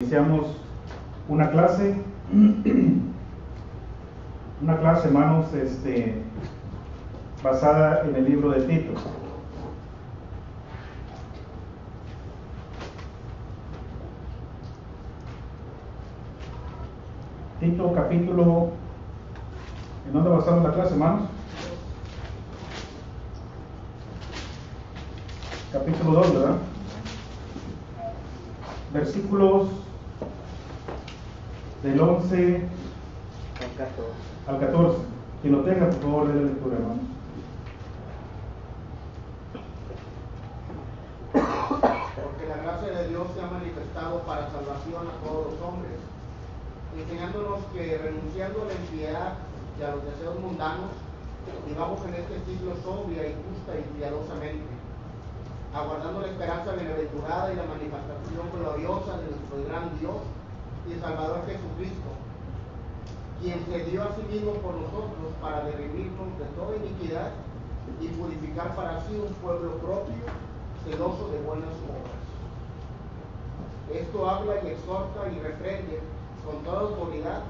Iniciamos una clase, hermanos, basada en el libro de Tito. Tito capítulo, ¿en dónde basamos la clase, hermanos? Capítulo 2, ¿verdad? Versículos del 11 al 14. Quien lo tenga, por favor, de la lectura, hermanos. Porque la gracia de Dios se ha manifestado para salvación a todos los hombres, enseñándonos que renunciando a la impiedad y a los deseos mundanos, vivamos en este siglo sobria y justa y piadosamente, aguardando la esperanza bienaventurada y la manifestación gloriosa de nuestro gran Dios y Salvador Jesucristo, quien se dio a sí mismo por nosotros para redimirnos de toda iniquidad y purificar para sí un pueblo propio, celoso de buenas obras. Esto habla y exhorta y reprende con toda autoridad,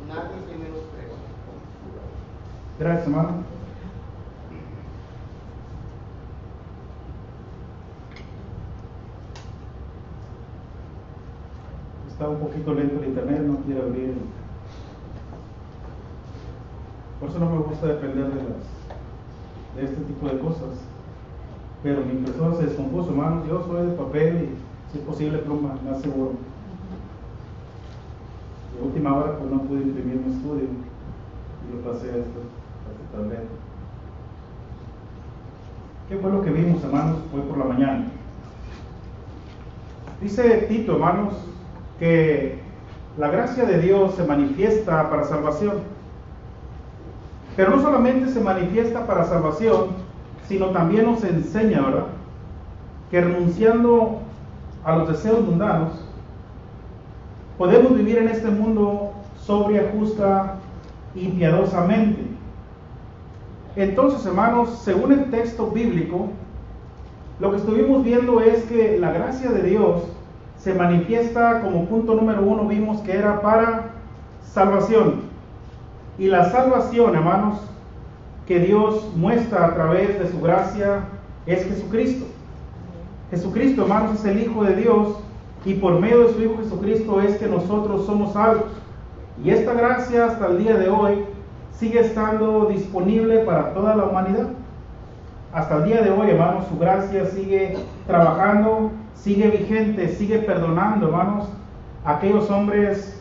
nadie se menosprecia. Gracias, hermano. Está un poquito lento el internet, no quiere abrir. Por eso no me gusta depender de este tipo de cosas. Pero mi impresora se descompuso, hermanos. Yo soy de papel y, si es posible, pluma, más seguro. De última hora, pues no pude imprimir mi estudio y lo pasé a este tablero. ¿Qué fue lo que vimos, hermanos, hoy por la mañana? Dice Tito, hermanos, que la gracia de Dios se manifiesta para salvación. Pero no solamente se manifiesta para salvación, sino también nos enseña, ¿verdad?, que renunciando a los deseos mundanos, podemos vivir en este mundo sobria, justa y piadosamente. Entonces, hermanos, según el texto bíblico, lo que estuvimos viendo es que la gracia de Dios se manifiesta, como punto número 1, vimos que era para salvación. Y la salvación, hermanos, que Dios muestra a través de su gracia es Jesucristo. Jesucristo, hermanos, es el Hijo de Dios, y por medio de su Hijo Jesucristo es que nosotros somos salvos. Y esta gracia hasta el día de hoy sigue estando disponible para toda la humanidad. Hasta el día de hoy, hermanos, su gracia sigue trabajando, sigue vigente, sigue perdonando, hermanos, a aquellos hombres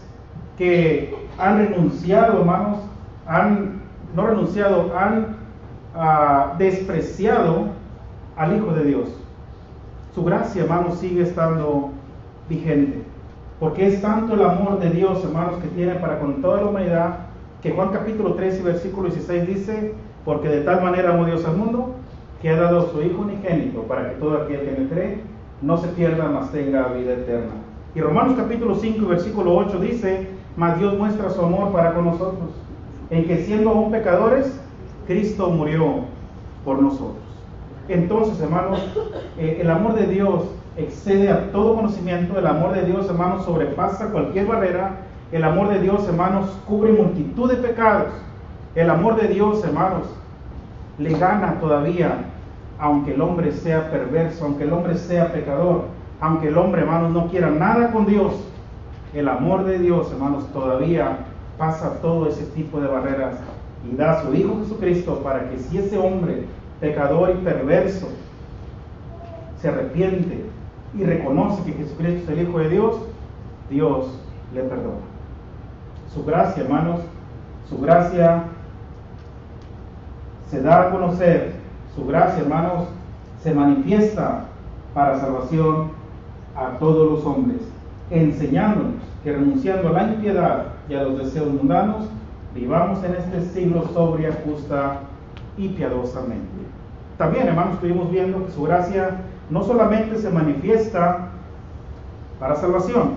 que han renunciado, hermanos, han despreciado al Hijo de Dios. Su gracia, hermanos, sigue estando vigente, porque es tanto el amor de Dios, hermanos, que tiene para con toda la humanidad, que Juan capítulo 3 y versículo 16 dice: porque de tal manera amó Dios al mundo, que ha dado a su Hijo unigénito, para que todo aquel que me cree no se pierda, mas tenga vida eterna. Y Romanos capítulo 5 y versículo 8 dice: mas Dios muestra su amor para con nosotros, en que siendo aún pecadores, Cristo murió por nosotros. Entonces, hermanos, el amor de Dios excede a todo conocimiento. El amor de Dios, hermanos, sobrepasa cualquier barrera. El amor de Dios, hermanos, cubre multitud de pecados. El amor de Dios, hermanos, le gana todavía, aunque el hombre sea perverso, aunque el hombre sea pecador, aunque el hombre, hermanos, no quiera nada con Dios. El amor de Dios, hermanos, todavía pasa todo ese tipo de barreras y da a su Hijo Jesucristo para que, si ese hombre pecador y perverso se arrepiente y reconoce que Jesucristo es el Hijo de Dios, Dios le perdona. Su gracia, hermanos, su gracia se da a conocer, su gracia, hermanos, se manifiesta para salvación a todos los hombres, enseñándonos que renunciando a la impiedad y a los deseos mundanos, vivamos en este siglo sobria, justa y piadosamente. También, hermanos, estuvimos viendo que su gracia no solamente se manifiesta para salvación,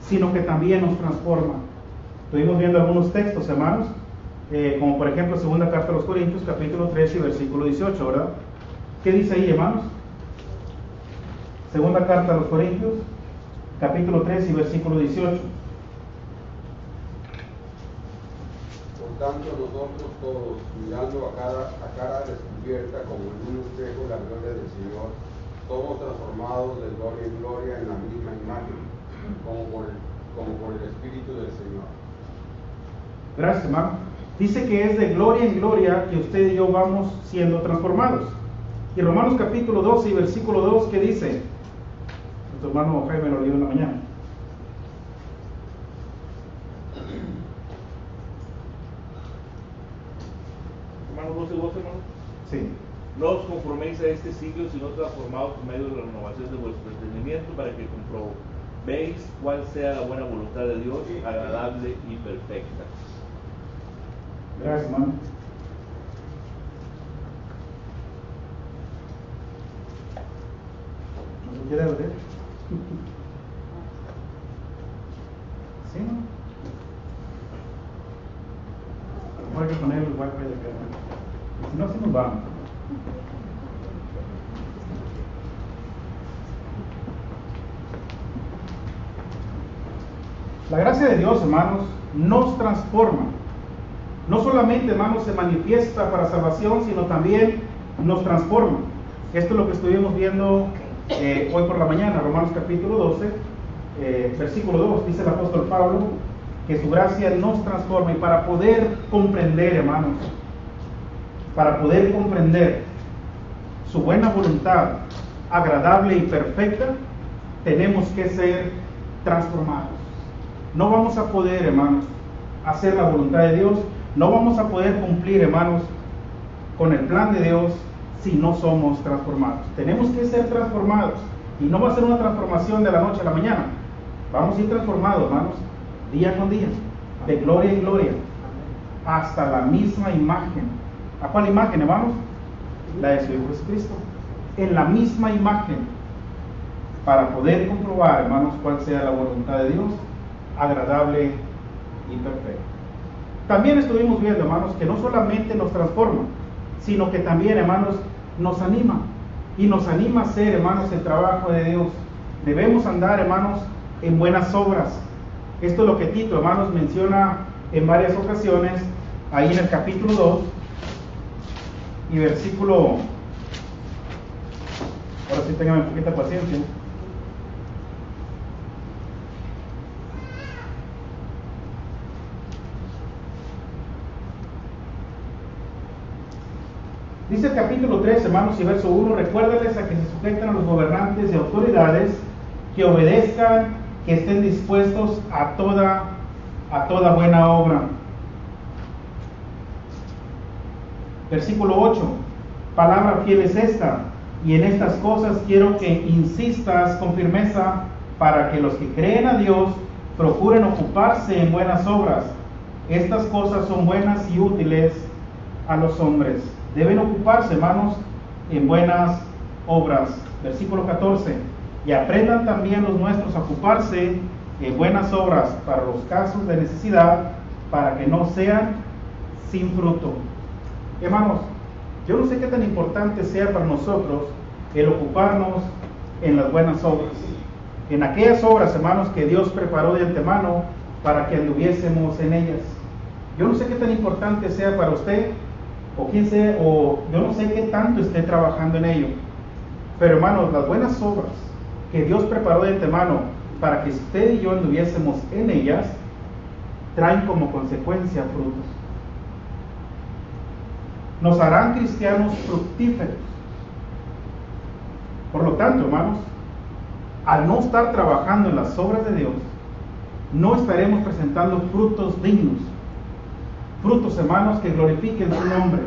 sino que también nos transforma. Estuvimos viendo algunos textos, hermanos, como por ejemplo, segunda carta a los Corintios, capítulo 3 y versículo 18, ¿verdad? ¿Qué dice ahí, hermanos? Segunda carta a los Corintios, capítulo 3 y versículo 18. Por tanto, nosotros todos, mirando a cara descubierta como en un espejo la gloria del Señor, somos transformados de gloria en gloria en la misma imagen, como por el Espíritu del Señor. Gracias, hermano. Dice que es de gloria en gloria que usted y yo vamos siendo transformados. Y Romanos capítulo 12 y versículo 2, ¿qué dice? Nuestro hermano Jaime lo leyó en la mañana. Romanos 12, hermano. Sí. No os conforméis a este siglo, sino transformados por medio de la renovación de vuestro entendimiento, para que comprobéis cuál sea la buena voluntad de Dios, agradable y perfecta. Gracias, hermano. ¿No se quiere abrir? ¿Sí, no? Hay que poner el wifi de acá. Si no, se nos vamos. La gracia de Dios, hermanos, nos transforma. No solamente, hermanos, se manifiesta para salvación, sino también nos transforma. Esto es lo que estuvimos viendo hoy por la mañana, Romanos capítulo 12, versículo 2. Dice el apóstol Pablo que su gracia nos transforma. Y para poder comprender, hermanos, para poder comprender su buena voluntad, agradable y perfecta, tenemos que ser transformados. No vamos a poder, hermanos, hacer la voluntad de Dios. No vamos a poder cumplir, hermanos, con el plan de Dios si no somos transformados. Tenemos que ser transformados. Y no va a ser una transformación de la noche a la mañana. Vamos a ir transformados, hermanos, día con día, de gloria en gloria, hasta la misma imagen. ¿A cuál imagen, hermanos? La de su Hijo Jesucristo. En la misma imagen, para poder comprobar, hermanos, cuál sea la voluntad de Dios, agradable y perfecta. También estuvimos viendo, hermanos, que no solamente nos transforma, sino que también, hermanos, nos anima. Y nos anima a hacer, hermanos, el trabajo de Dios. Debemos andar, hermanos, en buenas obras. Esto es lo que Tito, hermanos, menciona en varias ocasiones, ahí en el capítulo 2 y versículo... Ahora sí, tengan un poquito de paciencia. Dice el capítulo 3, hermanos, y verso 1, recuérdales a que se sujeten a los gobernantes y autoridades, que obedezcan, que estén dispuestos a toda buena obra. Versículo 8, palabra fiel es esta, y en estas cosas quiero que insistas con firmeza, para que los que creen a Dios procuren ocuparse en buenas obras. Estas cosas son buenas y útiles a los hombres. Deben ocuparse, hermanos, en buenas obras. Versículo 14. Y aprendan también los nuestros a ocuparse en buenas obras para los casos de necesidad, para que no sean sin fruto. Hermanos, yo no sé qué tan importante sea para nosotros el ocuparnos en las buenas obras. En aquellas obras, hermanos, que Dios preparó de antemano para que anduviésemos en ellas. Yo no sé qué tan importante sea para usted, o quién sea, o yo no sé qué tanto esté trabajando en ello. Pero, hermanos, las buenas obras que Dios preparó de antemano para que usted y yo anduviésemos en ellas, traen como consecuencia frutos. Nos harán cristianos fructíferos. Por lo tanto, hermanos, al no estar trabajando en las obras de Dios, no estaremos presentando frutos dignos. Frutos, hermanos, que glorifiquen su nombre.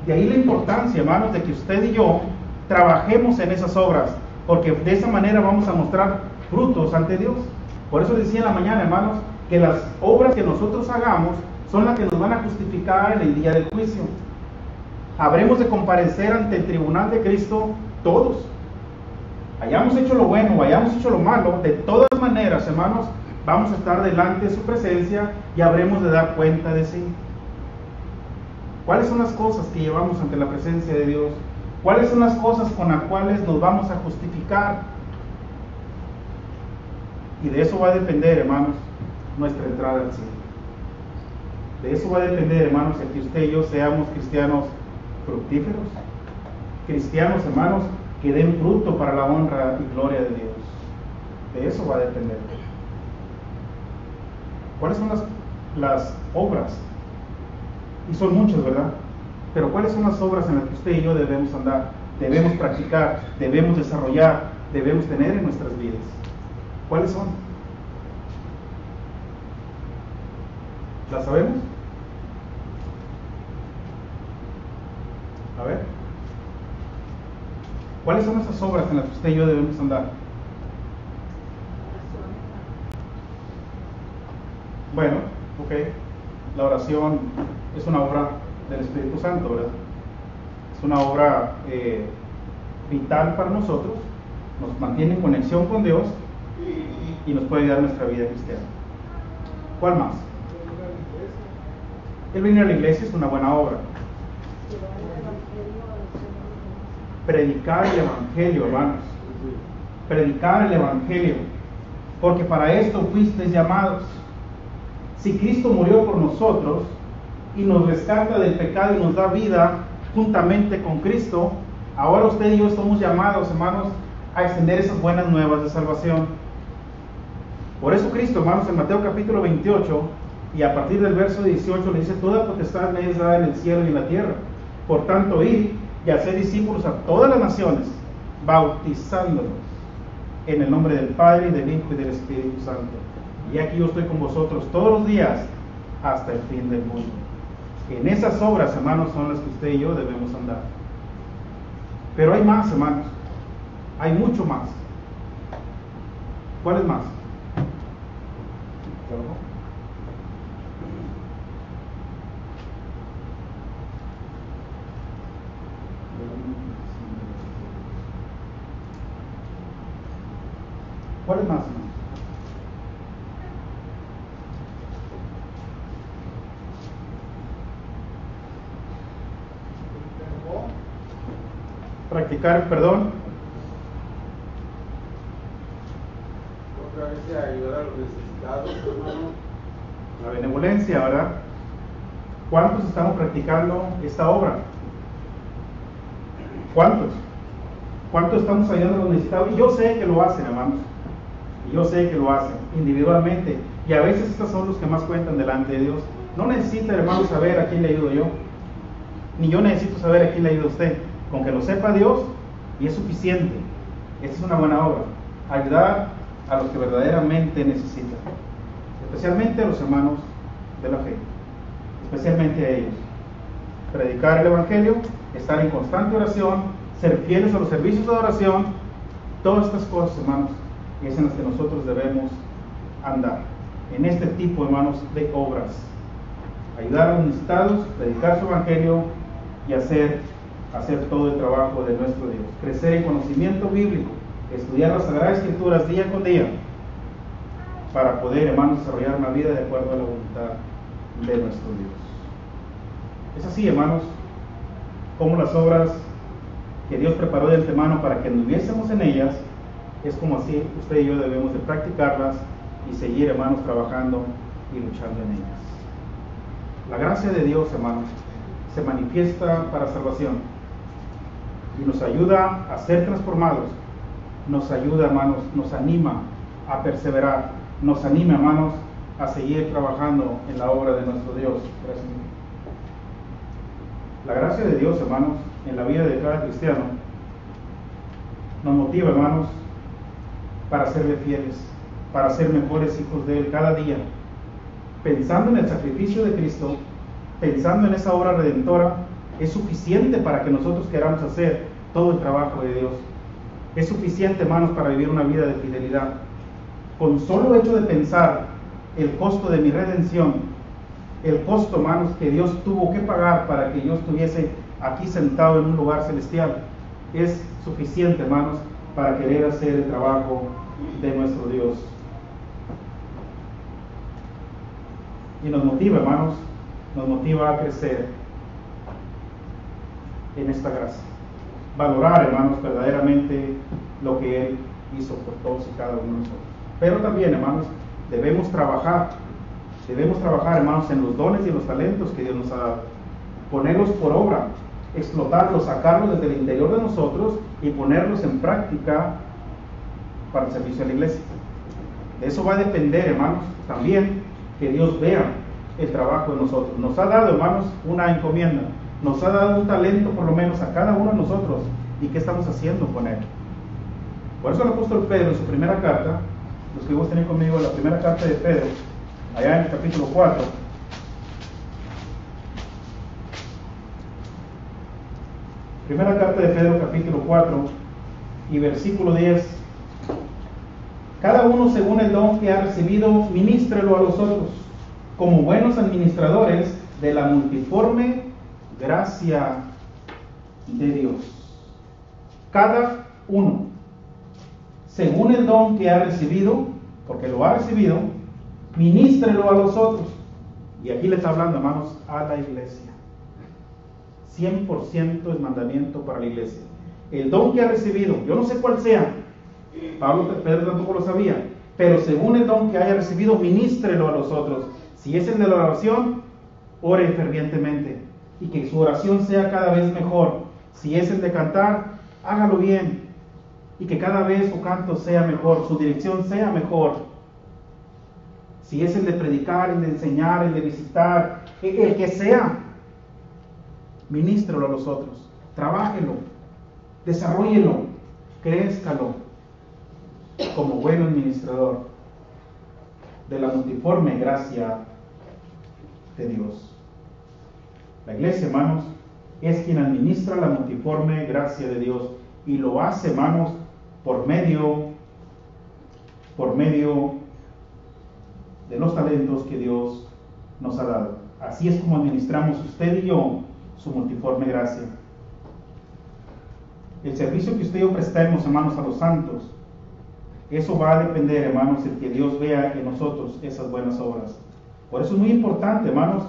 De ahí la importancia, hermanos, de que usted y yo trabajemos en esas obras, porque de esa manera vamos a mostrar frutos ante Dios. Por eso decía en la mañana, hermanos, que las obras que nosotros hagamos son las que nos van a justificar en el día del juicio. Habremos de comparecer ante el tribunal de Cristo todos. Hayamos hecho lo bueno o hayamos hecho lo malo, de todas maneras, hermanos, vamos a estar delante de su presencia y habremos de dar cuenta de sí. ¿Cuáles son las cosas que llevamos ante la presencia de Dios? ¿Cuáles son las cosas con las cuales nos vamos a justificar? Y de eso va a depender, hermanos, nuestra entrada al cielo. De eso va a depender, hermanos, el que usted y yo seamos cristianos fructíferos, cristianos, hermanos, que den fruto para la honra y gloria de Dios. De eso va a depender. ¿Cuáles son las obras? Y son muchas, ¿verdad? Pero ¿cuáles son las obras en las que usted y yo debemos andar, debemos practicar, debemos desarrollar, debemos tener en nuestras vidas? ¿Cuáles son? ¿Las sabemos? A ver. ¿Cuáles son esas obras en las que usted y yo debemos andar? Bueno, ok. La oración es una obra del Espíritu Santo, ¿verdad? Es una obra vital para nosotros, nos mantiene en conexión con Dios y nos puede ayudar en nuestra vida cristiana. ¿Cuál más? El venir a la iglesia es una buena obra. Predicar el Evangelio, hermanos. Predicar el Evangelio. Porque para esto fuisteis llamados. Si Cristo murió por nosotros y nos rescata del pecado y nos da vida juntamente con Cristo, ahora usted y yo somos llamados, hermanos, a extender esas buenas nuevas de salvación. Por eso Cristo, hermanos, en Mateo capítulo 28 y a partir del verso 18 le dice: toda potestad me es dada en el cielo y en la tierra. Por tanto, id y hacer discípulos a todas las naciones, bautizándolos en el nombre del Padre, y del Hijo y del Espíritu Santo. Y aquí yo estoy con vosotros todos los días hasta el fin del mundo. En esas obras, hermanos, son las que usted y yo debemos andar. Pero hay más, hermanos. Hay mucho más. ¿Cuál es más? ¿Cuál es más, hermanos? Practicar el perdón. Otra vez ayudar a los necesitados, hermano. La benevolencia, ¿verdad? ¿Cuántos estamos practicando esta obra? ¿Cuántos? ¿Cuántos estamos ayudando a los necesitados? Y yo sé que lo hacen, hermanos. Y yo sé que lo hacen individualmente. Y a veces estos son los que más cuentan delante de Dios. No necesita, hermano, saber a quién le ayudo yo. Ni yo necesito saber a quién le ayuda usted. Con que lo sepa Dios, y es suficiente. Esta es una buena obra. Ayudar a los que verdaderamente necesitan. Especialmente a los hermanos de la fe. Especialmente a ellos. Predicar el Evangelio, estar en constante oración, ser fieles a los servicios de oración. Todas estas cosas, hermanos, es en las que nosotros debemos andar. En este tipo, hermanos, de obras. Ayudar a los necesitados, predicar su Evangelio y hacer todo el trabajo de nuestro Dios. Crecer en conocimiento bíblico, estudiar las Sagradas Escrituras día con día, para poder, hermanos, desarrollar una vida de acuerdo a la voluntad de nuestro Dios. Es así, hermanos, como las obras que Dios preparó de antemano para que anduviésemos en ellas, es como así usted y yo debemos de practicarlas y seguir, hermanos, trabajando y luchando en ellas. La gracia de Dios, hermanos, se manifiesta para salvación y nos ayuda a ser transformados, nos ayuda, hermanos, nos anima a perseverar, nos anima, hermanos, a seguir trabajando en la obra de nuestro Dios. Gracias. La gracia de Dios, hermanos, en la vida de cada cristiano nos motiva, hermanos, para serle fieles, para ser mejores hijos de Él cada día, pensando en el sacrificio de Cristo, pensando en esa obra redentora. Es suficiente para que nosotros queramos hacer todo el trabajo de Dios. Es suficiente, hermanos, para vivir una vida de fidelidad. Con solo hecho de pensar el costo de mi redención, el costo, hermanos, que Dios tuvo que pagar para que yo estuviese aquí sentado en un lugar celestial, es suficiente, hermanos, para querer hacer el trabajo de nuestro Dios. Y nos motiva, hermanos, nos motiva a crecer en esta gracia. Valorar, hermanos, verdaderamente lo que Él hizo por todos y cada uno de nosotros. Pero también, hermanos, debemos trabajar, hermanos, en los dones y en los talentos que Dios nos ha dado. Ponerlos por obra, explotarlos, sacarlos desde el interior de nosotros y ponerlos en práctica para el servicio a la iglesia. De eso va a depender, hermanos, también que Dios vea el trabajo de nosotros. Nos ha dado, hermanos, una encomienda, nos ha dado un talento por lo menos a cada uno de nosotros. ¿Y qué estamos haciendo con él? Por eso el apóstol Pedro en su primera carta, los que vos tenés conmigo, la primera carta de Pedro, allá en el capítulo 4, primera carta de Pedro, capítulo 4 y versículo 10: cada uno según el don que ha recibido, ministrelo a los otros, como buenos administradores de la multiforme gracia de Dios. Cada uno, según el don que ha recibido, porque lo ha recibido, ministrelo a los otros. Y aquí le está hablando, hermanos, a la iglesia. 100% es mandamiento para la iglesia. El don que ha recibido, yo no sé cuál sea, Pedro tampoco lo sabía, pero según el don que haya recibido, ministrelo a los otros. Si es el de la oración, ore fervientemente y que su oración sea cada vez mejor. Si es el de cantar, hágalo bien y que cada vez su canto sea mejor, su dirección sea mejor. Si es el de predicar, el de enseñar, el de visitar, el que sea, ministrelo a los otros, trabájelo, desarróllelo, crézcalo como buen administrador de la multiforme gracia de Dios. La iglesia, hermanos, es quien administra la multiforme gracia de Dios y lo hace, hermanos, por medio de los talentos que Dios nos ha dado. Así es como administramos usted y yo su multiforme gracia. El servicio que usted y yo prestemos, hermanos, a los santos, eso va a depender, hermanos, el que Dios vea en nosotros esas buenas obras. Por eso es muy importante, hermanos,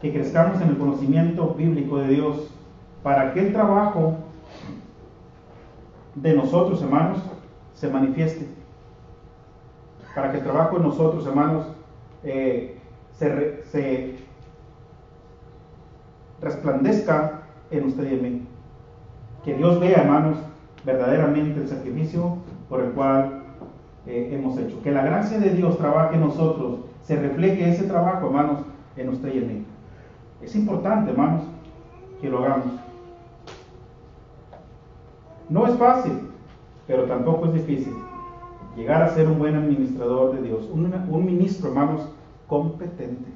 que crezcamos en el conocimiento bíblico de Dios, para que el trabajo de nosotros, hermanos, se manifieste. Para que el trabajo de nosotros, hermanos, se resplandezca en usted y en mí. Que Dios vea, hermanos, verdaderamente el sacrificio por el cual hemos hecho. Que la gracia de Dios trabaje en nosotros, se refleje ese trabajo, hermanos, en usted y en mí. Es importante, hermanos, que lo hagamos. No es fácil, pero tampoco es difícil llegar a ser un buen administrador de Dios, un ministro, hermanos, competente.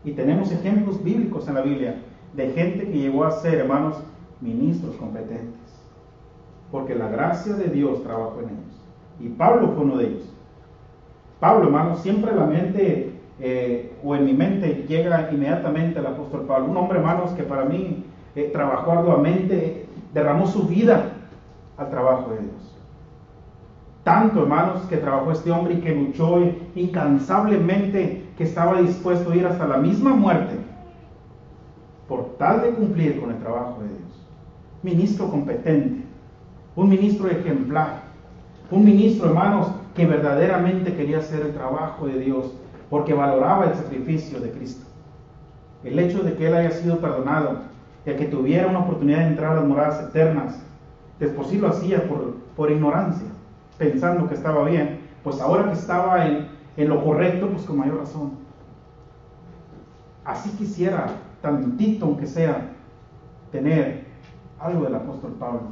Y tenemos ejemplos bíblicos en la Biblia de gente que llegó a ser, hermanos, ministros competentes, porque la gracia de Dios trabajó en ellos. Y Pablo fue uno de ellos. Pablo, hermanos, siempre en la mente o en mi mente llega inmediatamente el apóstol Pablo, un hombre, hermanos, que para mí trabajó arduamente, derramó su vida al trabajo de Dios. Tanto, hermanos, que trabajó este hombre y que luchó incansablemente, que estaba dispuesto a ir hasta la misma muerte por tal de cumplir con el trabajo de Dios. Ministro competente, un ministro ejemplar, un ministro, hermanos, que verdaderamente quería hacer el trabajo de Dios porque valoraba el sacrificio de Cristo. El hecho de que él haya sido perdonado y a que tuviera una oportunidad de entrar a las moradas eternas, después sí lo hacía por ignorancia, pensando que estaba bien, pues ahora que estaba en lo correcto, pues con mayor razón. Así quisiera, tantito aunque sea, tener algo del apóstol Pablo.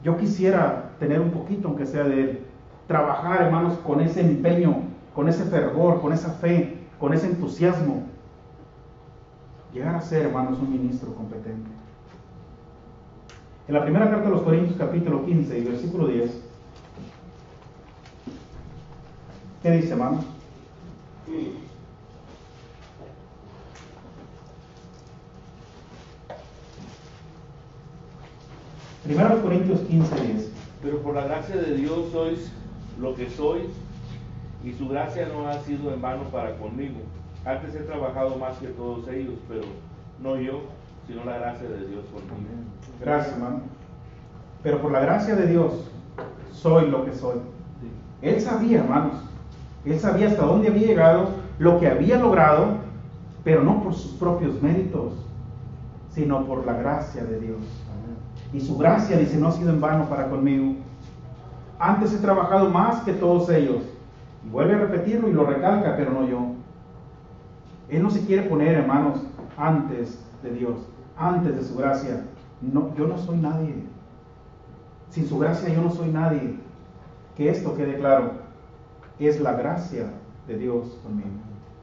Yo quisiera tener un poquito aunque sea de él. Trabajar, hermanos, con ese empeño, con ese fervor, con esa fe, con ese entusiasmo. Llegar a ser, hermanos, un ministro competente. En la primera carta de los Corintios, capítulo 15 y versículo 10, ¿qué dice, hermanos? Primero Corintios 15, 10. Pero por la gracia de Dios sois lo que sois, y su gracia no ha sido en vano para conmigo. Antes he trabajado más que todos ellos, pero no yo, sino la gracia de Dios conmigo. Gracias, hermano. Pero por la gracia de Dios soy lo que soy. Él sabía, hermanos, él sabía hasta dónde había llegado, lo que había logrado, pero no por sus propios méritos, sino por la gracia de Dios. Y su gracia, dice, no ha sido en vano para conmigo. Antes he trabajado más que todos ellos. Y vuelve a repetirlo y lo recalca, pero no yo. Él no se quiere poner, hermanos, antes de Dios, antes de su gracia. No, yo no soy nadie. Sin su gracia yo no soy nadie. Que esto quede claro. Es la gracia de Dios conmigo.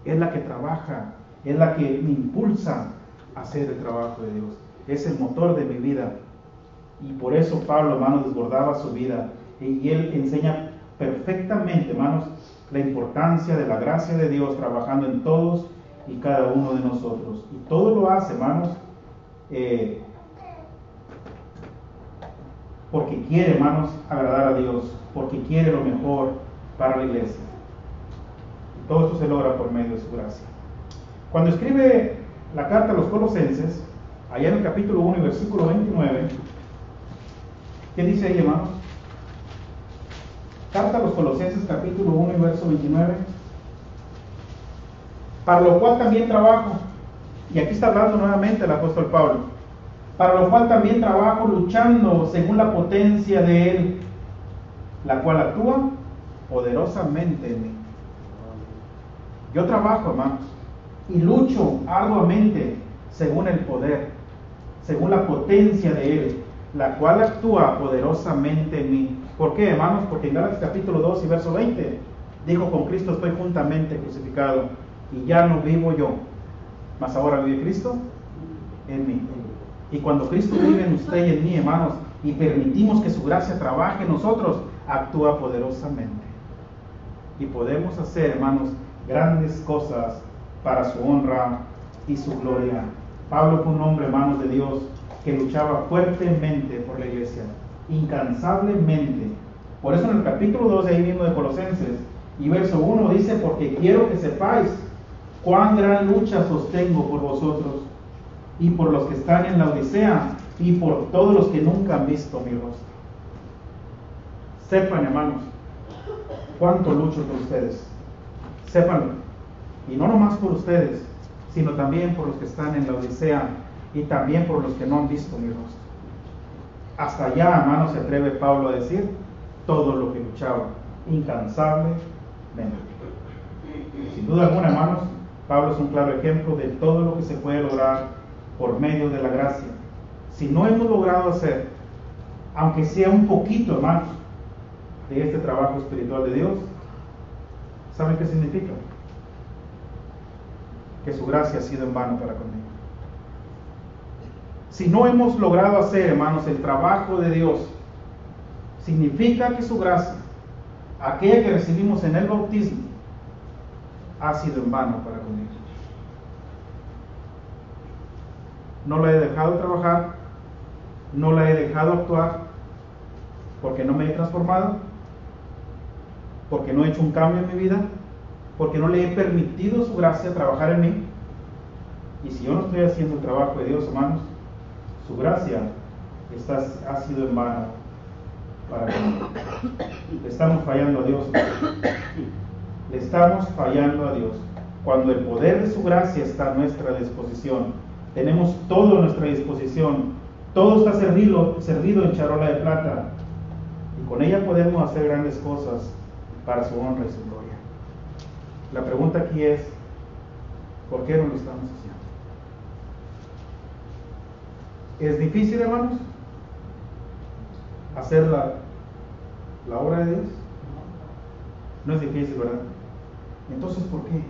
Es la que trabaja, es la que me impulsa a hacer el trabajo de Dios. Es el motor de mi vida. Y por eso Pablo, hermanos, desbordaba su vida. Y él enseña perfectamente, hermanos, la importancia de la gracia de Dios trabajando en todos y cada uno de nosotros. Y todo lo hace, hermanos, porque quiere, hermanos, agradar a Dios, porque quiere lo mejor para la iglesia. Y todo esto se logra por medio de su gracia. Cuando escribe la carta a los Colosenses, allá en el capítulo 1 y versículo 29, ¿qué dice ahí, hermanos? Carta a los Colosenses, capítulo 1 y verso 29. Para lo cual también trabajo, y aquí está hablando nuevamente el apóstol Pablo, para lo cual también trabajo luchando según la potencia de Él, la cual actúa poderosamente en mí. Yo trabajo, hermanos, y lucho arduamente según el poder, según la potencia de Él, la cual actúa poderosamente en mí. ¿Por qué, hermanos? Porque en Gálatas capítulo 2 y verso 20 dijo: con Cristo estoy juntamente crucificado, y ya no vivo yo, mas ahora vive Cristo en mí. Y cuando Cristo vive en usted y en mí, hermanos, y permitimos que su gracia trabaje en nosotros, actúa poderosamente. Y podemos hacer, hermanos, grandes cosas para su honra y su gloria. Pablo fue un hombre, hermanos, de Dios, que luchaba fuertemente por la iglesia, incansablemente. Por eso en el capítulo 2 ahí mismo de Colosenses y verso 1 dice: porque quiero que sepáis cuán gran lucha sostengo por vosotros y por los que están en la Odisea y por todos los que nunca han visto mi rostro. Sepan, hermanos, cuánto lucho por ustedes. Sépanlo. Y no nomás por ustedes, sino también por los que están en la Odisea y también por los que no han visto mi rostro. Hasta allá, hermanos, se atreve Pablo a decir todo lo que luchaba, incansablemente. Sin duda alguna, hermanos, Pablo es un claro ejemplo de todo lo que se puede lograr por medio de la gracia. Si no hemos logrado hacer, aunque sea un poquito, hermanos, de este trabajo espiritual de Dios, ¿saben qué significa? Que su gracia ha sido en vano para conmigo. Si no hemos logrado hacer, hermanos, el trabajo de Dios, significa que su gracia, aquella que recibimos en el bautismo, ha sido en vano para conmigo. No la he dejado trabajar, no la he dejado actuar, porque no me he transformado, porque no he hecho un cambio en mi vida, porque no le he permitido su gracia trabajar en mí. Y si yo no estoy haciendo el trabajo de Dios, hermanos, su gracia ha sido en vano para mí. Le estamos fallando a Dios. Le estamos fallando a Dios. Cuando el poder de su gracia está a nuestra disposición, tenemos todo a nuestra disposición, todo está servido en charola de plata, y con ella podemos hacer grandes cosas para su honra y su gloria. La pregunta aquí es: ¿por qué no lo estamos haciendo? ¿Es difícil, hermanos, hacer la obra de Dios? No es difícil, ¿verdad? Entonces, ¿por qué?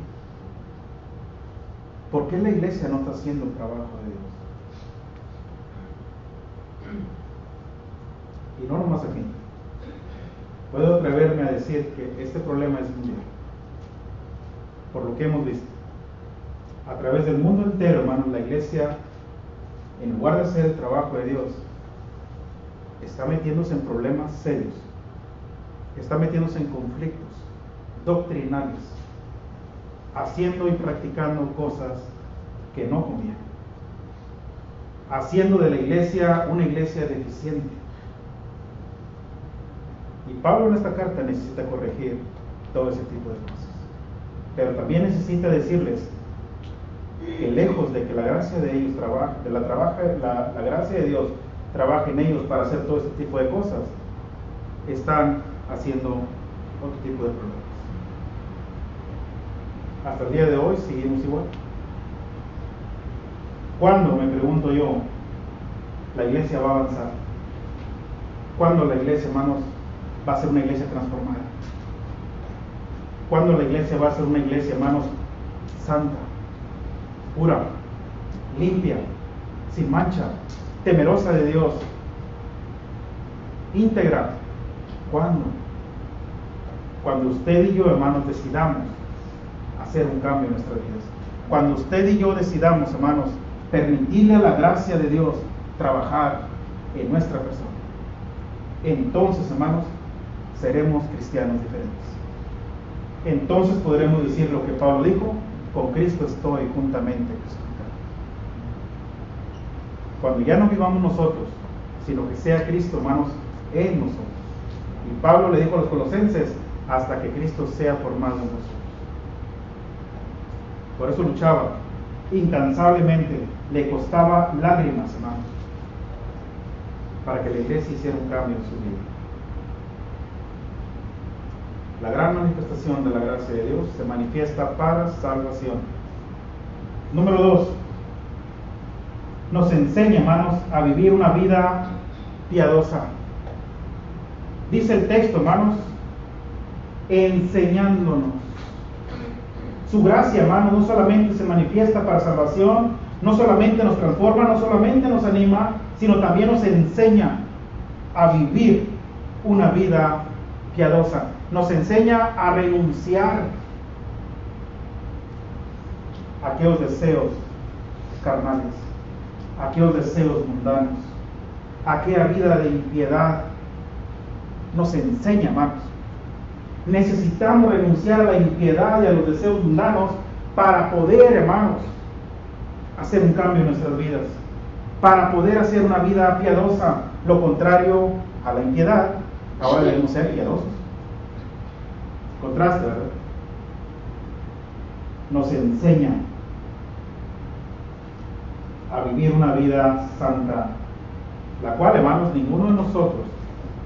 ¿Por qué la iglesia no está haciendo el trabajo de Dios? Y no nomás aquí. Puedo atreverme a decir que este problema es mundial, por lo que hemos visto. A través del mundo entero, hermanos, la iglesia, en lugar de hacer el trabajo de Dios, está metiéndose en problemas serios, está metiéndose en conflictos doctrinales, haciendo y practicando cosas que no convienen, haciendo de la iglesia una iglesia deficiente, Y Pablo en esta carta necesita corregir todo ese tipo de cosas. Pero también necesita decirles que lejos de que la gracia de ellos la gracia de Dios trabaje en ellos para hacer todo este tipo de cosas, están haciendo otro tipo de problemas. Hasta el día de hoy seguimos igual. ¿Cuándo, me pregunto yo, la iglesia va a avanzar? ¿Cuándo la iglesia, hermanos, va a ser una iglesia transformada? ¿Cuándo la iglesia va a ser una iglesia, hermanos, santa, pura, limpia, sin mancha, temerosa de Dios, íntegra? ¿Cuándo? Cuando usted y yo, hermanos, decidamos hacer un cambio en nuestras vidas. Cuando usted y yo decidamos, hermanos, permitirle a la gracia de Dios trabajar en nuestra persona, entonces, hermanos, seremos cristianos diferentes. Entonces podremos decir lo que Pablo dijo: con Cristo estoy juntamente crucificado. Cuando ya no vivamos nosotros, sino que sea Cristo, hermanos, en nosotros. Y Pablo le dijo a los colosenses: hasta que Cristo sea formado en nosotros. Por eso luchaba incansablemente, le costaba lágrimas, hermanos, para que la iglesia hiciera un cambio en su vida. La gran manifestación de la gracia de Dios se manifiesta para salvación. Número 2, nos enseña, hermanos, a vivir una vida piadosa. Dice el texto, hermanos, enseñándonos. Su gracia, hermanos, no solamente se manifiesta para salvación, no solamente nos transforma, no solamente nos anima, sino también nos enseña a vivir una vida piadosa. Nos enseña a renunciar a aquellos deseos carnales, a aquellos deseos mundanos, a aquella vida de impiedad. Nos enseña, hermanos. Necesitamos renunciar a la impiedad y a los deseos mundanos para poder, hermanos, hacer un cambio en nuestras vidas, para poder hacer una vida piadosa. Lo contrario a la impiedad, ahora debemos ser piadosos. Contraste, ¿verdad? Nos enseña a vivir una vida santa, la cual, hermanos, ninguno de nosotros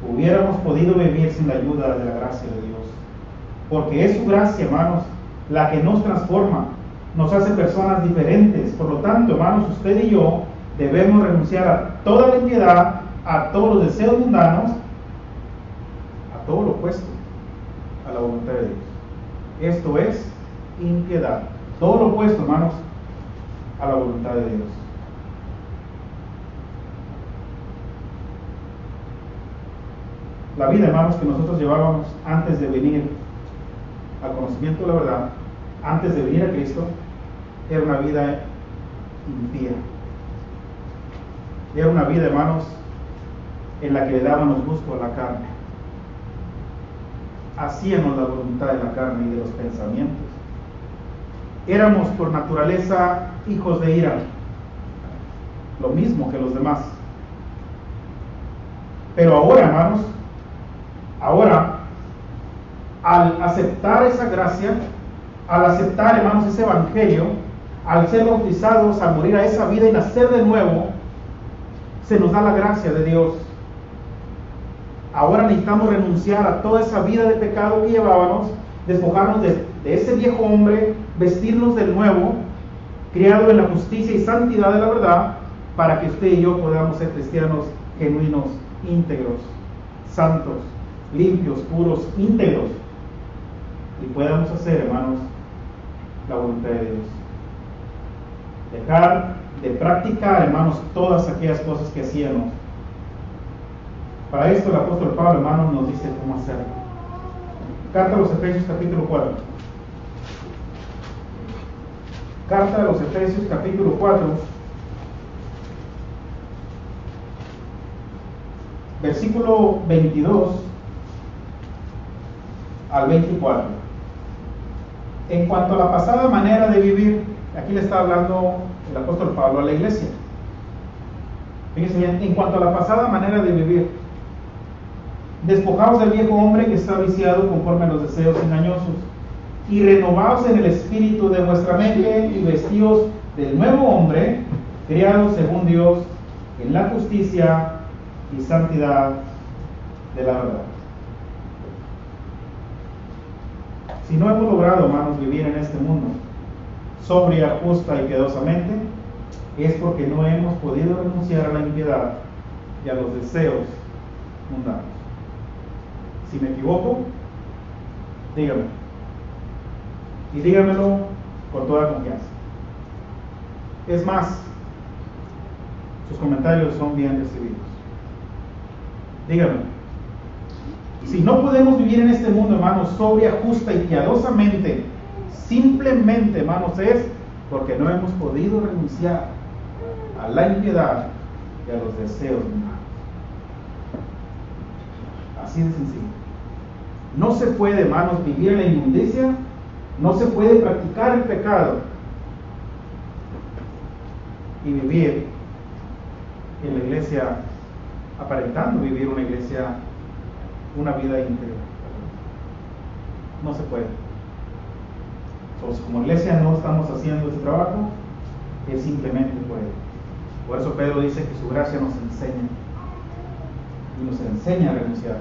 hubiéramos podido vivir sin la ayuda de la gracia de Dios. Porque es su gracia, hermanos, la que nos transforma, nos hace personas diferentes. Por lo tanto, hermanos, usted y yo debemos renunciar a toda la impiedad, a todos los deseos mundanos, a todo lo opuesto a la voluntad de Dios. Esto es impiedad. Todo lo opuesto, hermanos, a la voluntad de Dios. La vida, hermanos, que nosotros llevábamos antes de venir al conocimiento de la verdad, antes de venir a Cristo, era una vida impía. Era una vida, hermanos, en la que le dábamos gusto a la carne. Hacíamos la voluntad de la carne y de los pensamientos. Éramos por naturaleza hijos de ira, lo mismo que los demás. Pero ahora, hermanos, al aceptar esa gracia, al aceptar, hermanos, ese evangelio, al ser bautizados, al morir a esa vida y nacer de nuevo, se nos da la gracia de Dios. Ahora necesitamos renunciar a toda esa vida de pecado que llevábamos, despojarnos de ese viejo hombre, vestirnos del nuevo, criado en la justicia y santidad de la verdad, para que usted y yo podamos ser cristianos genuinos, íntegros, santos, limpios, puros, íntegros, y podamos hacer, hermanos, la voluntad de Dios. Dejar de practicar, hermanos, todas aquellas cosas que hacíamos. Para esto el apóstol Pablo, hermanos, nos dice cómo hacerlo. Carta a los Efesios, capítulo 4. Carta a los Efesios, capítulo 4, versículo 22 al 24. En cuanto a la pasada manera de vivir, aquí le está hablando el apóstol Pablo a la iglesia. Fíjense bien, en cuanto a la pasada manera de vivir, Despojaos del viejo hombre que está viciado conforme a los deseos engañosos, y renovaos en el espíritu de vuestra mente, y vestíos del nuevo hombre, criado según Dios, en la justicia y santidad de la verdad. Si no hemos logrado, hermanos, vivir en este mundo sobria, justa y piadosamente, es porque no hemos podido renunciar a la impiedad y a los deseos mundanos. Si me equivoco, dígame. Y dígamelo con toda confianza. Es más, sus comentarios son bien recibidos. Dígame. Si no podemos vivir en este mundo, hermanos, sobria, justa y piadosamente, simplemente, hermanos, es porque no hemos podido renunciar a la impiedad y a los deseos humanos. Así de sencillo. No se puede, hermanos, vivir en la inmundicia, no se puede practicar el pecado y vivir en la iglesia, aparentando vivir una iglesia, una vida íntegra. No se puede. Entonces, como iglesia no estamos haciendo ese trabajo, Él simplemente puede. Por eso Pedro dice que su gracia nos enseña, y nos enseña a renunciar.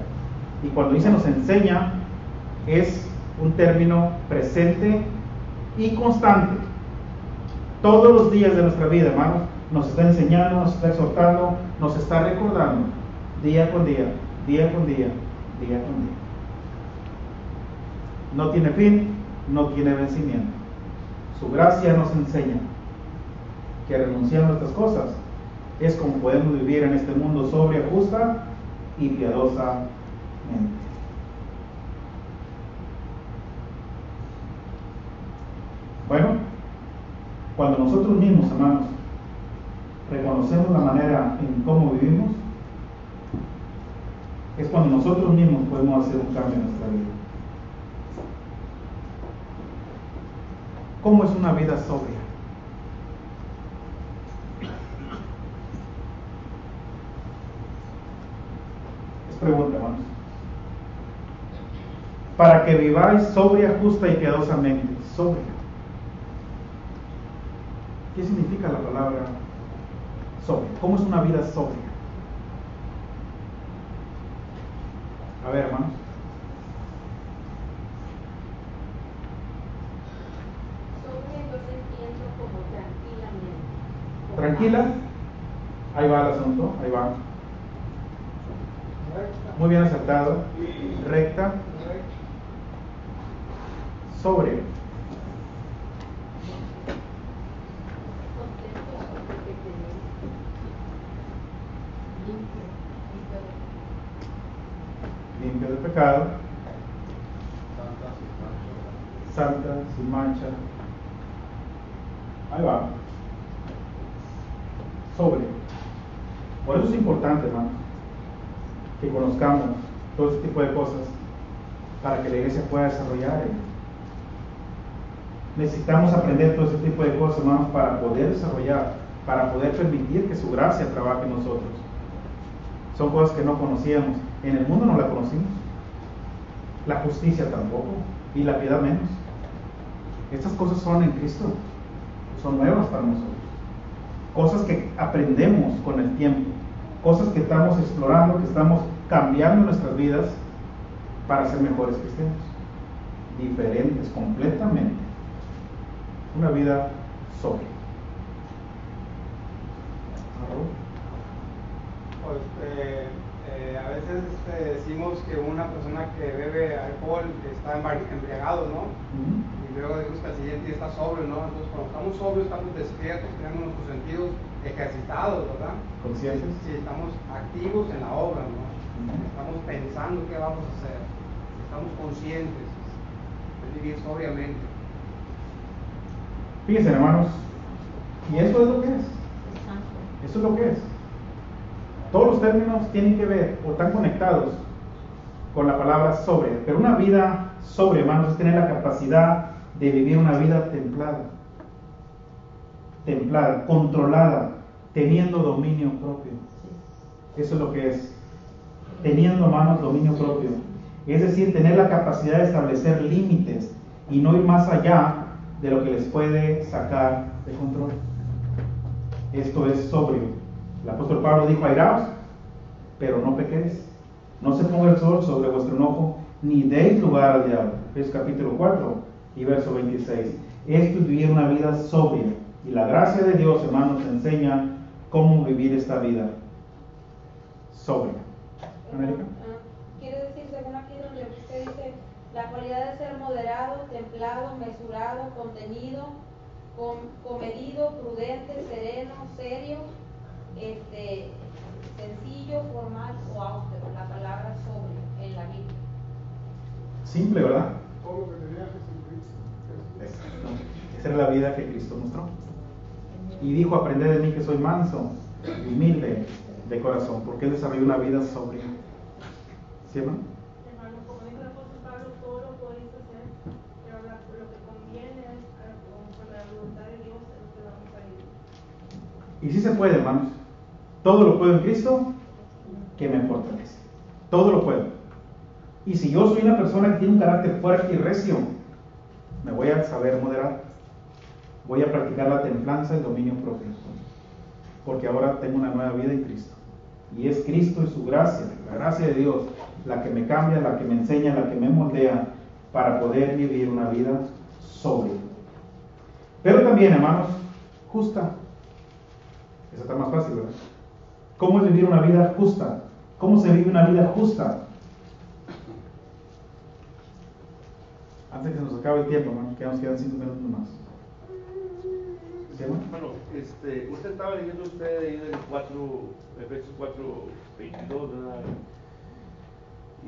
Y cuando dice nos enseña, es un término presente y constante. Todos los días de nuestra vida, hermanos, nos está enseñando, nos está exhortando, nos está recordando, día con día, día con día, día con día. No tiene fin, no tiene vencimiento. Su gracia nos enseña que renunciando a estas cosas es como podemos vivir en este mundo sobria, justa y piadosamente. Bueno, cuando nosotros mismos, hermanos, reconocemos la manera en cómo vivimos, es cuando nosotros mismos podemos hacer un cambio en nuestra vida. ¿Cómo es una vida sobria? Es pregunta, hermanos. Para que viváis sobria, justa y piadosamente. Sobria. ¿Qué significa la palabra sobria? ¿Cómo es una vida sobria? A ver, hermanos. Sobria yo te entiendo como tranquilamente. ¿Tranquila? Ahí va el asunto, ahí va. Muy bien acertado. Recta. Sobria. Limpio de pecado, santa, sin mancha. Ahí va. Sobre. Por eso es importante, hermanos, que conozcamos todo este tipo de cosas para que la iglesia pueda desarrollar. Necesitamos aprender todo este tipo de cosas, hermanos, para poder desarrollar, para poder permitir que su gracia trabaje en nosotros. Son cosas que no conocíamos. En el mundo no la conocimos. La justicia tampoco. Y la piedad menos. Estas cosas son en Cristo. Son nuevas para nosotros. Cosas que aprendemos con el tiempo. Cosas que estamos explorando, que estamos cambiando nuestras vidas para ser mejores cristianos. Diferentes completamente. Una vida sobria. A veces decimos que una persona que bebe alcohol está embriagado, ¿no? Y luego decimos que al siguiente día está sobrio, ¿no? Entonces, cuando estamos sobrios, estamos despiertos, tenemos nuestros sentidos ejercitados, ¿verdad? ¿Conscientes? Sí, estamos activos en la obra, ¿no? Estamos pensando qué vamos a hacer, estamos conscientes de vivir sobriamente. Fíjense, hermanos, y eso es lo que es. Eso es lo que es. Todos los términos tienen que ver o están conectados con la palabra sobria. Pero una vida sobria, hermanos, es tener la capacidad de vivir una vida templada, controlada, teniendo dominio propio. Eso es lo que es teniendo, hermanos, dominio propio. Es decir, tener la capacidad de establecer límites y no ir más allá de lo que les puede sacar de control. Esto es sobrio. El apóstol Pablo dijo: airaos, pero no pequéis. No se ponga el sol sobre vuestro enojo, ni deis lugar al diablo. Es capítulo 4 y verso 26. Esto es vivir una vida sobria. Y la gracia de Dios, hermanos, nos enseña cómo vivir esta vida sobria. ¿América? Quiere decir, según aquí donde usted dice, la cualidad de ser moderado, templado, mesurado, contenido, comedido, prudente, sereno, serio, sencillo, formal o austero. La palabra sobrio en la Biblia. Simple, ¿verdad? Todo lo que tenía Jesucristo. Esa era la vida que Cristo mostró. Y dijo: aprended de mí que soy manso y humilde de corazón, porque Él desarrolló una vida sobria. ¿Sí, hermano? Hermano, como dijo el apóstol Pablo, todo lo podéis hacer, pero lo que conviene es, con la voluntad de Dios, es lo que vamos a vivir. Y sí se puede, hermanos. Todo lo puedo en Cristo que me fortalece. Todo lo puedo. Y si yo soy una persona que tiene un carácter fuerte y recio, me voy a saber moderar. Voy a practicar la templanza y el dominio propio. Porque ahora tengo una nueva vida en Cristo. Y es Cristo y su gracia, la gracia de Dios, la que me cambia, la que me enseña, la que me moldea para poder vivir una vida sobria. Pero también, hermanos, justa. Esa está más fácil, ¿verdad? ¿Cómo es vivir una vida justa? ¿Cómo se vive una vida justa? Antes que se nos acabe el tiempo, hermano, que nos quedan 5 minutos más. ¿Sí, hermano? Bueno, usted estaba leyendo ahí del Efesios 4, 22, ¿verdad?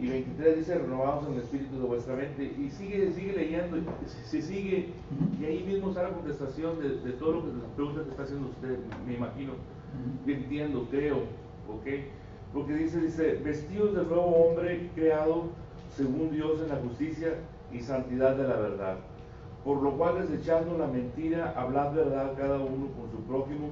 Y 23 dice: renovados en el espíritu de vuestra mente. Y sigue leyendo, se sigue, y ahí mismo está la contestación de todo lo que las preguntas que está haciendo usted, me imagino. Entiendo, creo, ¿ok? Porque dice, vestidos del nuevo hombre creado según Dios en la justicia y santidad de la verdad. Por lo cual, desechando la mentira, hablad verdad cada uno con su prójimo,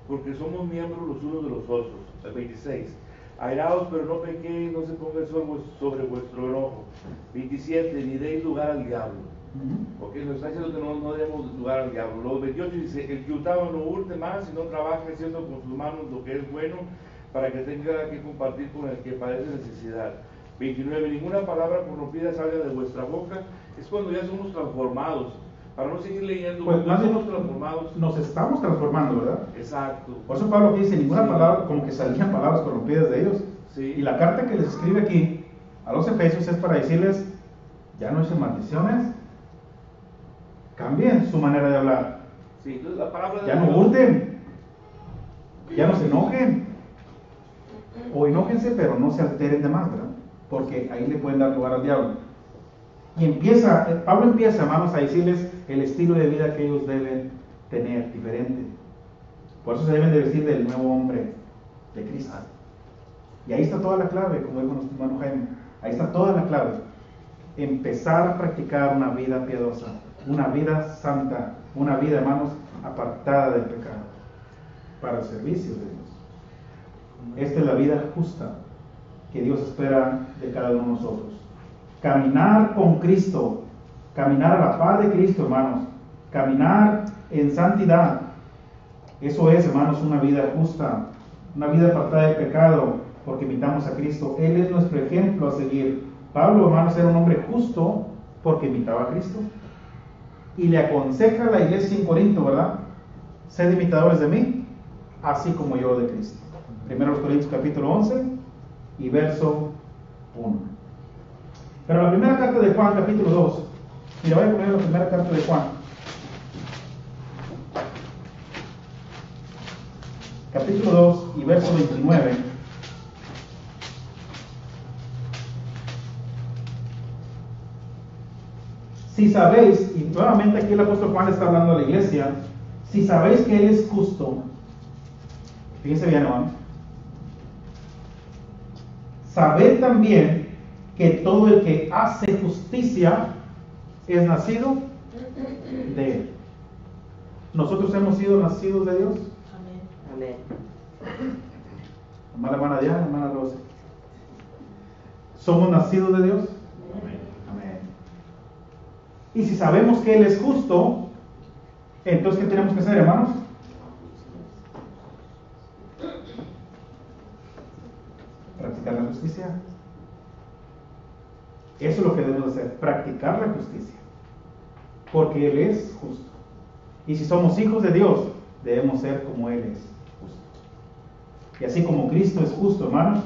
porque somos miembros los unos de los otros. El 26. Airaos, pero no pequéis, no se ponga el sol sobre vuestro enojo. 27. Ni deis lugar al diablo. Porque nos está diciendo que no demos lugar al diablo. Los 28 dice: el que hurtaba no hurte más, sino trabaje haciendo con sus manos lo que es bueno, para que tenga que compartir con el que padece necesidad. 29. Ninguna palabra corrompida salga de vuestra boca. Es cuando ya somos transformados. Para no seguir leyendo, pues más somos transformados. Nos estamos transformando, ¿verdad? Exacto. Por eso Pablo dice: ninguna palabra, como que salían palabras corrompidas de ellos. Sí. Y la carta que les escribe aquí a los Efesios es para decirles: ya no echen maldiciones, cambien su manera de hablar. Sí, entonces la palabra de Ya no hurten, ya no se enojen, o enójense, pero no se alteren de más, ¿verdad? Porque ahí le pueden dar lugar al diablo. Y Pablo empieza, hermanos, a decirles el estilo de vida que ellos deben tener diferente. Por eso se deben de vestir del nuevo hombre de Cristo. Y ahí está toda la clave, como dijo nuestro hermano Jaime. Ahí está toda la clave. Empezar a practicar una vida piadosa, una vida santa, una vida, hermanos, apartada del pecado, para el servicio de Dios. Esta es la vida justa que Dios espera de cada uno de nosotros. Caminar con Cristo, caminar a la par de Cristo, hermanos, caminar en santidad. Eso es, hermanos, una vida justa, una vida apartada del pecado, porque imitamos a Cristo. Él es nuestro ejemplo a seguir. Pablo, hermanos, era un hombre justo porque imitaba a Cristo. Y le aconseja a la iglesia en Corinto, ¿verdad? Sed imitadores de mí, así como yo de Cristo. 1 Corintios capítulo 11 y verso 1. Pero la primera carta de Juan, capítulo 2, mira, voy a poner la primera carta de Juan. Capítulo 2 y verso 29. Si sabéis, y nuevamente aquí el apóstol Juan está hablando a la iglesia, si sabéis que Él es justo, fíjense bien, hermano, sabed también que todo el que hace justicia es nacido de Él. Nosotros hemos sido nacidos de Dios. Amén. Hermana Diana, hermana Rosa. ¿Somos nacidos de Dios? Amén. Y si sabemos que Él es justo, entonces ¿qué tenemos que hacer, hermanos? Practicar la justicia. Eso es lo que debemos hacer, practicar la justicia. Porque Él es justo. Y si somos hijos de Dios, debemos ser como Él es justo. Y así como Cristo es justo, hermanos,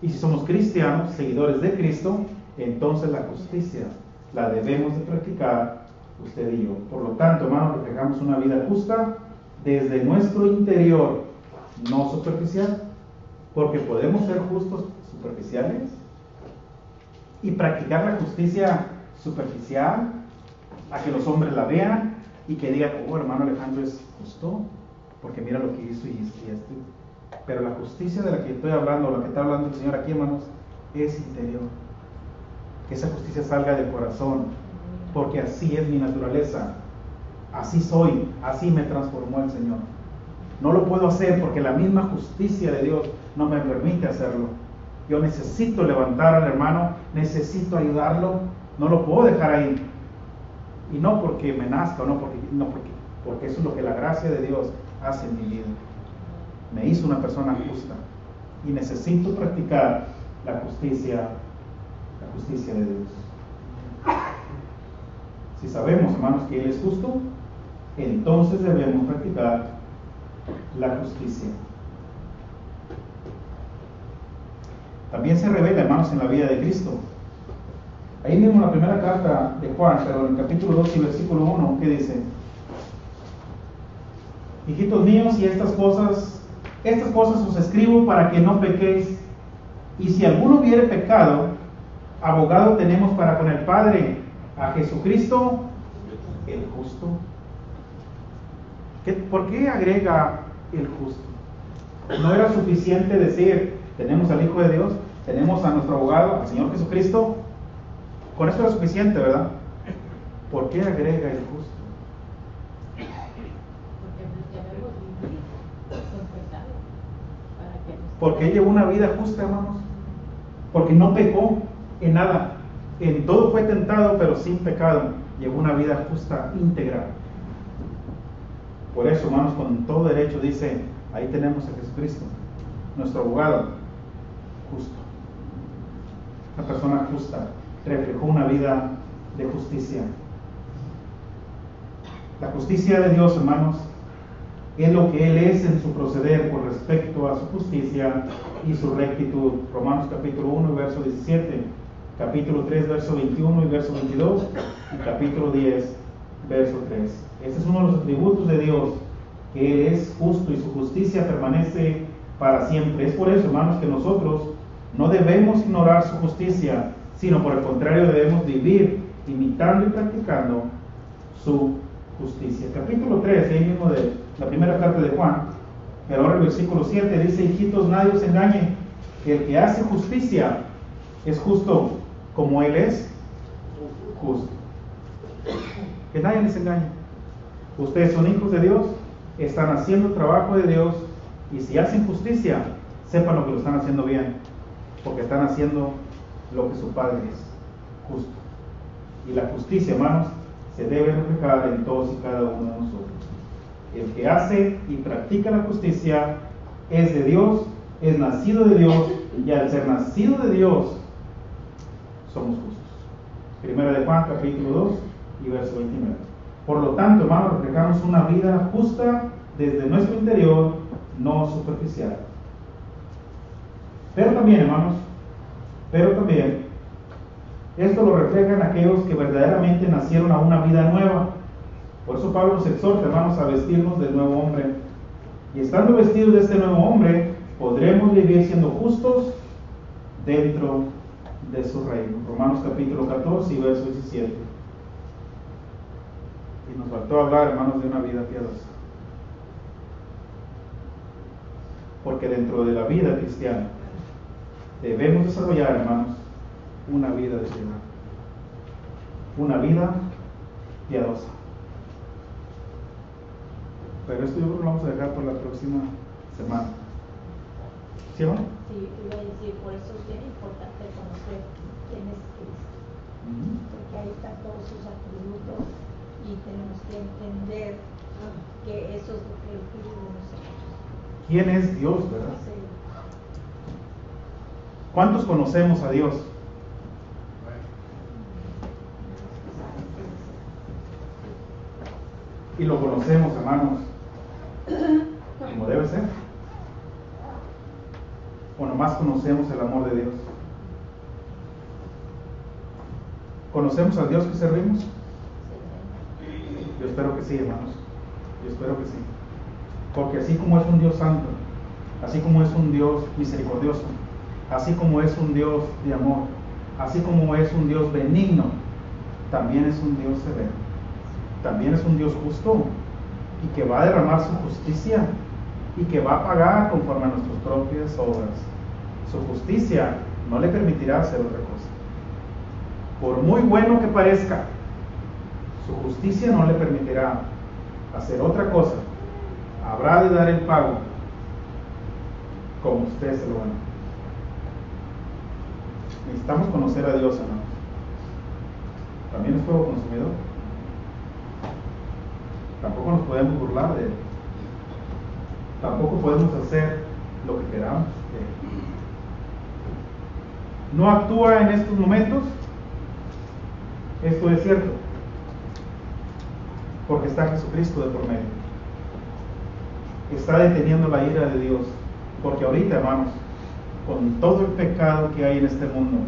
y si somos cristianos, seguidores de Cristo, entonces la justicia la debemos de practicar usted y yo. Por lo tanto, hermanos, reflejamos una vida justa desde nuestro interior, no superficial, porque podemos ser justos superficiales y practicar la justicia superficial a que los hombres la vean y que digan, oh, hermano Alejandro es justo porque mira lo que hizo y esto. Pero la justicia de la que estoy hablando, la que está hablando el Señor aquí, hermanos, es interior. Que esa justicia salga del corazón, porque así es mi naturaleza, así soy, así me transformó el Señor. No lo puedo hacer porque la misma justicia de Dios no me permite hacerlo. Yo necesito levantar al hermano, necesito ayudarlo, no lo puedo dejar ahí. Y no porque me nazca, porque eso es lo que la gracia de Dios hace en mi vida. Me hizo una persona justa y necesito practicar la justicia de Dios. Si sabemos, hermanos, que Él es justo, entonces debemos practicar la justicia. También se revela, hermanos, en la vida de Cristo. Ahí mismo en la primera carta de Juan, pero en el capítulo 2 y versículo 1, ¿qué dice? Hijitos míos, y estas cosas os escribo para que no pequéis. Y si alguno hubiere pecado, abogado tenemos para con el Padre, a Jesucristo, el justo. ¿Por qué agrega el justo? ¿No era suficiente decir, tenemos al Hijo de Dios, tenemos a nuestro abogado, al Señor Jesucristo? Con eso era suficiente, ¿verdad? ¿Por qué agrega el justo? Porque llevó una vida justa, hermanos. Porque no pecó en nada. En todo fue tentado, pero sin pecado. Llevó una vida justa, íntegra. Por eso, hermanos, con todo derecho dice, ahí tenemos a Jesucristo, nuestro abogado, justo. Una persona justa, reflejó una vida de justicia. La justicia de Dios, hermanos, es lo que Él es en su proceder con respecto a su justicia y su rectitud. Romanos capítulo 1, verso 17, capítulo 3, verso 21 y verso 22, y capítulo 10, verso 3. Este es uno de los atributos de Dios, que Él es justo y su justicia permanece para siempre. Es por eso, hermanos, que nosotros no debemos ignorar su justicia, sino por el contrario debemos vivir imitando y practicando su justicia. Capítulo 3, ahí mismo de la primera carta de Juan, pero ahora el versículo 7 dice, hijitos, nadie os engañe, que el que hace justicia es justo como Él es justo. Que nadie les engañe. Ustedes son hijos de Dios, están haciendo el trabajo de Dios, y si hacen justicia, sepan lo que lo están haciendo bien, porque están haciendo lo que su Padre es, justo. Y la justicia, hermanos, se debe reflejar en todos y cada uno de nosotros. El que hace y practica la justicia es de Dios, es nacido de Dios, y al ser nacido de Dios, somos justos. Primera de Juan, capítulo 2 y verso 29. Por lo tanto, hermanos, reflejamos una vida justa desde nuestro interior, no superficial. Pero también, hermanos, esto lo reflejan aquellos que verdaderamente nacieron a una vida nueva. Por eso Pablo nos exhorta, hermanos, a vestirnos del nuevo hombre. Y estando vestidos de este nuevo hombre, podremos vivir siendo justos dentro de su reino. Romanos capítulo 14 y verso 17. Y nos faltó hablar, hermanos, de una vida piadosa. Porque dentro de la vida cristiana debemos desarrollar, hermanos, una vida de piedad, una vida piadosa. Pero esto yo creo que lo vamos a dejar por la próxima semana. ¿Sí o no? Sí, iba a decir, por eso es bien importante conocer quién es Cristo, porque ahí están todos sus atributos y tenemos que entender que eso es lo que Él pide de nosotros. ¿Quién es Dios, verdad? Sí. ¿Cuántos conocemos a Dios? Y lo conocemos, hermanos, como debe ser. O nomás conocemos el amor de Dios. ¿Conocemos al Dios que servimos? Yo espero que sí, hermanos. Yo espero que sí. Porque así como es un Dios santo, así como es un Dios misericordioso, así como es un Dios de amor, así como es un Dios benigno, también es un Dios severo. También es un Dios justo y que va a derramar su justicia y que va a pagar conforme a nuestras propias obras. Su justicia no le permitirá hacer otra cosa. Por muy bueno que parezca, su justicia no le permitirá hacer otra cosa. Habrá de dar el pago como usted se lo gana. Necesitamos conocer a Dios, hermanos. También es fuego consumidor. Tampoco nos podemos burlar de Él. Tampoco podemos hacer lo que queramos de Él. No actúa en estos momentos. Esto es cierto, porque está Jesucristo de por medio. Está deteniendo la ira de Dios, porque ahorita, hermanos, con todo el pecado que hay en este mundo,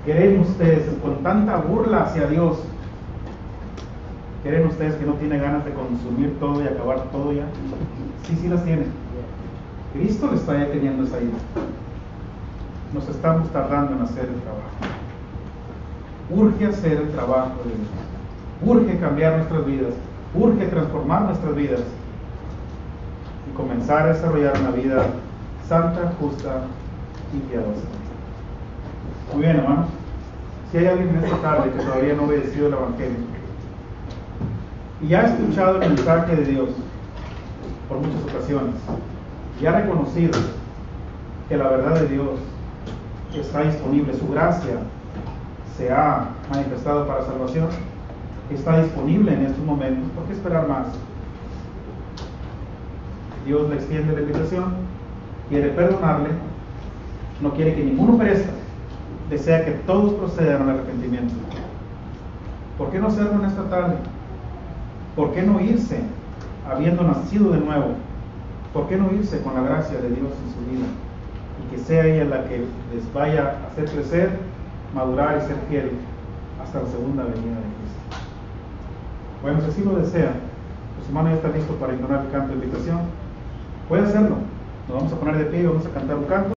¿creen ustedes, con tanta burla hacia Dios, creen ustedes que no tiene ganas de consumir todo y acabar todo ya? Sí las tiene. Cristo le está deteniendo esa ira. Nos estamos tardando en hacer el trabajo. Urge hacer el trabajo de Dios. Urge cambiar nuestras vidas. Urge transformar nuestras vidas. Y comenzar a desarrollar una vida santa, justa y piadosa. Muy bien, hermanos. Si hay alguien en esta tarde que todavía no ha obedecido el Evangelio y ha escuchado el mensaje de Dios por muchas ocasiones y ha reconocido que la verdad de Dios está disponible, su gracia se ha manifestado para salvación, está disponible en estos momentos, ¿por qué esperar más? Dios le extiende la invitación, quiere perdonarle, no quiere que ninguno perezca, desea que todos procedan al arrepentimiento. ¿Por qué no hacerlo en esta tarde? ¿Por qué no irse habiendo nacido de nuevo? ¿Por qué no irse con la gracia de Dios en su vida? Y que sea ella la que les vaya a hacer crecer, madurar y ser fiel hasta la segunda venida de Cristo. Bueno, si así lo desea, pues su hermano ya está listo para ignorar el canto de invitación. Puede hacerlo. Nos vamos a poner de pie y vamos a cantar un canto.